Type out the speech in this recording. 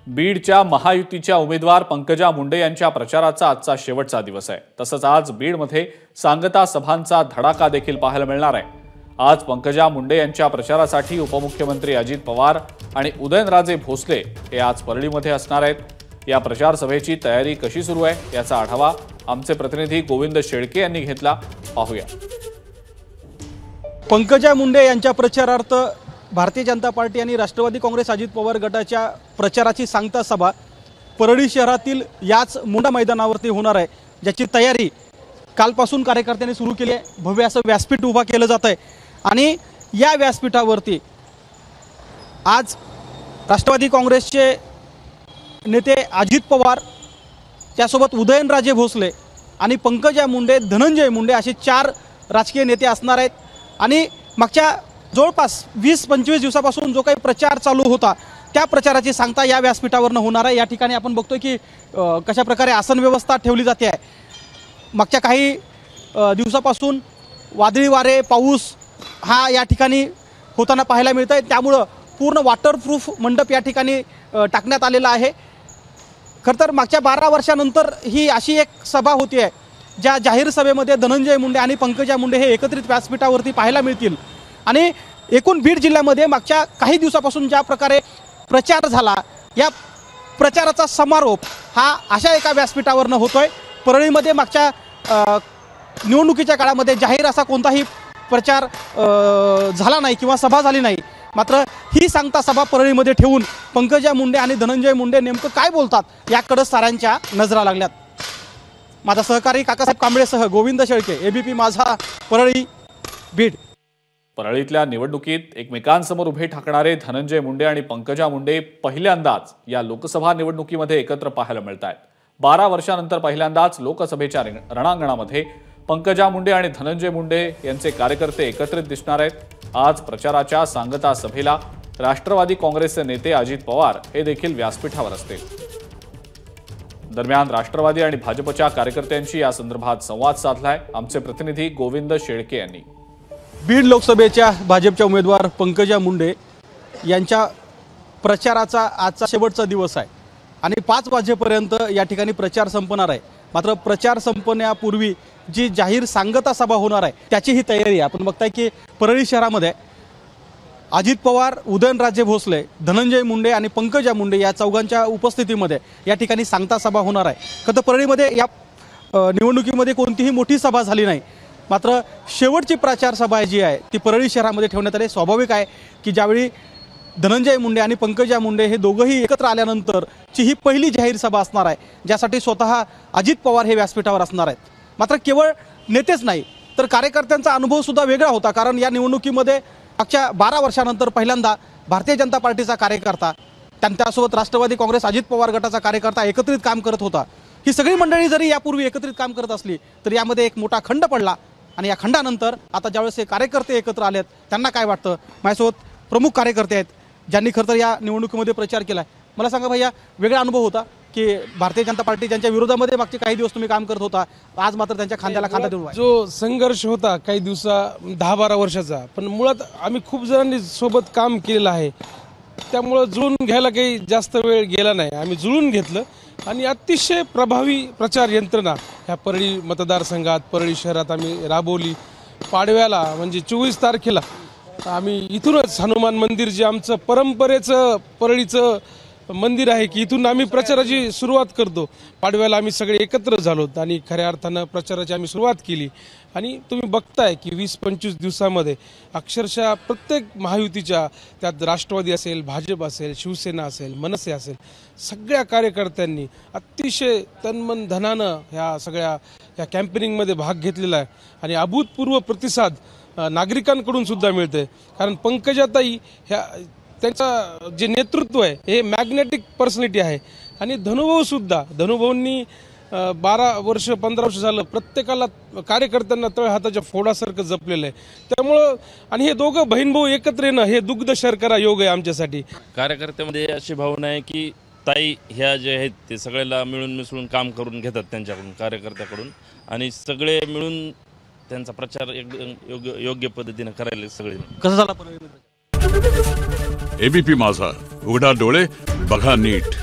बीडच्या महायुतीच्या उमेदवार पंकजा मुंडे यांच्या प्रचाराचा आजचा शेवटचा दिवस आहे। तसंच आज बीडमध्ये सांगता सभांचा धडाका देखील पाहायला मिळणार आहे। आज पंकजा मुंडे यांच्या प्रचारासाठी उपमुख्यमंत्री अजित पवार आणि उदयनराजे भोसले हे आज परळीमध्ये असणार आहेत। या प्रचार सभेची तयारी कशी सुरू आहे याचा आढावा आमचे प्रतिनिधी गोविंद शेळके यांनी घेतला, पाहूया। पंकजा मुंडे यांच्या प्रचारार्थ भारतीय जनता पार्टी आणि राष्ट्रवादी काँग्रेस अजित पवार गटाच्या प्रचाराची सांगता सभा परळी शहरातील याच मुंडा मैदानावरती होणार आहे, ज्याची तयारी कालपासून कार्यकर्त्यांनी सुरू केली आहे। भव्य असं व्यासपीठ उभा केलं जात आहे आणि या व्यासपीठावरती आज राष्ट्रवादी काँग्रेसचे नेते अजित पवार, त्यासोबत उदयनराजे भोसले आणि पंकजा मुंडे, धनंजय मुंडे असे 4 राजकीय नेते असणार आहेत। आणि मागच्या जवळपास 20-25 दिवसापासून जो काही प्रचार चालू होता त्या प्रचाराची सांगता या व्यासपीठावरनं होणार आहे। या ठिकाणी आपण बघतोय की कशा प्रकारे आसन व्यवस्था ठेवली जाते आहे। मागच्या काही दिवसापासून वादळी वारे, पाऊस हा या ठिकाणी होताना पाहायला मिळत आहे, त्यामुळं पूर्ण वॉटरप्रूफ मंडप या ठिकाणी टाकण्यात आलेला आहे। खरं तर मागच्या 12 वर्षानंतर ही अशी एक सभा होती आहे ज्या जाहीर सभेमध्ये धनंजय मुंडे आणि पंकजा मुंडे हे एकत्रित व्यासपीठावरती पाहायला मिळतील। आणि एकूण बीड जिल्ह्यामध्ये मागच्या काही दिवसापासून ज्या प्रकारे प्रचार झाला, या प्रचाराचा समारोप हा अशा एका व्यासपीठावरनं होतोय। परळीमध्ये मागच्या निवडणुकीच्या काळामध्ये जाहीर असा कोणताही प्रचार झाला नाही किंवा सभा झाली नाही, मात्र ही सांगता सभा परळीमध्ये ठेवून पंकजा मुंडे आणि धनंजय मुंडे नेमकं काय बोलतात याकडे साऱ्यांच्या नजरा लागल्यात। माझा सहकारी काकासाहेब कांबळेसह गोविंद शेळके, एबीपी माझा, परळी, बीड। परळीतल्या निवडणुकीत एकमेकांसमोर उभे ठाकणारे धनंजय मुंडे आणि पंकजा मुंडे पहिल्यांदाच या लोकसभा निवडणुकीमध्ये एकत्र पाहायला मिळत आहेत। 12 वर्षांनंतर पहिल्यांदाच लोकसभेच्या रणांगणामध्ये पंकजा मुंडे आणि धनंजय मुंडे यांचे कार्यकर्ते एकत्रित दिसणार आहेत। आज प्रचाराच्या सांगता सभेला राष्ट्रवादी काँग्रेसचे नेते अजित पवार हे देखील व्यासपीठावर असतील। दरम्यान राष्ट्रवादी आणि भाजपच्या कार्यकर्त्यांशी या संदर्भात संवाद साधलाय आमचे प्रतिनिधी गोविंद शेळके यांनी। बीड लोकसभेच्या भाजपच्या उमेदवार पंकजा मुंडे यांच्या प्रचाराचा आजचा शेवटचा दिवस आहे आणि 5 वाजेपर्यंत या ठिकाणी प्रचार संपणार आहे। मात्र प्रचार संपण्यापूर्वी जी जाहीर सांगता सभा होणार आहे त्याची ही तयारी आहे। आपण बघताय की परळी शहरामध्ये अजित पवार, उदयनराजे भोसले, धनंजय मुंडे आणि पंकजा मुंडे या चौघांच्या उपस्थितीमध्ये या ठिकाणी सांगता सभा होणार आहे। खरं तर परळीमध्ये या निवडणुकीमध्ये कोणतीही मोठी सभा झाली नाही, मात्र शेवटची प्रचार सभा जी आहे ती परळी शहरामध्ये ठेवण्यात आली। स्वाभाविक आहे की ज्यावेळी धनंजय मुंडे आणि पंकजा मुंडे हे दोघंही एकत्र आल्यानंतरची ही पहिली जाहीर सभा असणार आहे, ज्यासाठी स्वतः अजित पवार हे व्यासपीठावर असणार आहेत। मात्र केवळ नेतेच नाही तर कार्यकर्त्यांचा अनुभव सुद्धा वेगळा होता, कारण या निवडणुकीमध्ये मागच्या 12 वर्षानंतर पहिल्यांदा भारतीय जनता पार्टीचा कार्यकर्ता, त्यासोबत राष्ट्रवादी काँग्रेस अजित पवार गटाचा कार्यकर्ता एकत्रित काम करत होता। ही सगळी मंडळी जरी यापूर्वी एकत्रित काम करत असली तर यामध्ये एक मोठा खंड पडला आणि या खंडानंतर आता ज्यावेळेस हे कार्यकर्ते एकत्र आलेत त्यांना काय वाटतं, माझ्यासोबत प्रमुख कार्यकर्ते आहेत ज्यांनी खरं तर या निवडणुकीमध्ये प्रचार केला आहे। मला सांगा भैया, वेगळा अनुभव होता की भारतीय जनता पार्टी ज्यांच्या विरोधामध्ये मागचे काही दिवस तुम्ही काम करत होता, आज मात्र त्यांच्या खांद्याला खांदा देऊन जो संघर्ष होता काही 10-12 वर्षाचा, पण मुळात आम्ही खूप जणांनी सोबत काम केलेलं आहे, त्यामुळं जुळून घ्यायला काही जास्त वेळ गेला नाही। आम्ही जुळून घेतलं आणि अतिशय प्रभावी प्रचार यंत्रणा ह्या परळी मतदारसंघात, परळी शहरात आम्ही राबवली। पाडव्याला म्हणजे 24 तारखेला आम्ही इथूनच हनुमान मंदिर, जे आमचं परंपरेचं परळीचं मंदिर आहे की इथून आम्ही प्रचाराची सुरुवात करतो। पाडव्याला आम्ही सगळे एकत्र झालो आणि खऱ्या अर्थानं प्रचाराची आम्ही सुरुवात केली। आणि तुम्ही बघताय की 20-25 दिवसामध्ये अक्षरशः प्रत्येक महायुतीच्या, त्यात राष्ट्रवादी असेल, भाजप असेल, शिवसेना असेल, मनसे असेल, सगळ्या कार्यकर्त्यांनी अतिशय तनमन धनानं ह्या सगळ्या या कॅम्पेनिंगमध्ये भाग घेतलेला आहे आणि अभूतपूर्व प्रतिसाद नागरिकांकडून सुद्धा मिळते। कारण पंकजाताई ह्या त्यांचा जे नेतृत्व आहे हे मॅग्नेटिक पर्सनॅलिटी आहे आणि धनुभाऊंनी 12 वर्ष 15 वर्ष झालं प्रत्येकाला, कार्यकर्त्यांना तळ हाताच्या फोडासारखं जपलेलं आहे। त्यामुळं आणि हे दोघं बहीण भाऊ एकत्र येणं हे दुग्ध शर्करा योग आहे आमच्यासाठी। कार्यकर्त्यामध्ये अशी भावना आहे की ताई ह्या जे आहेत ते सगळ्याला मिळून मिसळून काम करून घेतात त्यांच्याकडून, कार्यकर्त्याकडून, आणि सगळे मिळून त्यांचा प्रचार एकदम योग्य पद्धतीने करायला सगळे। कसं झालं? एबीपी माझा, उघडा डोळे बघा नीट।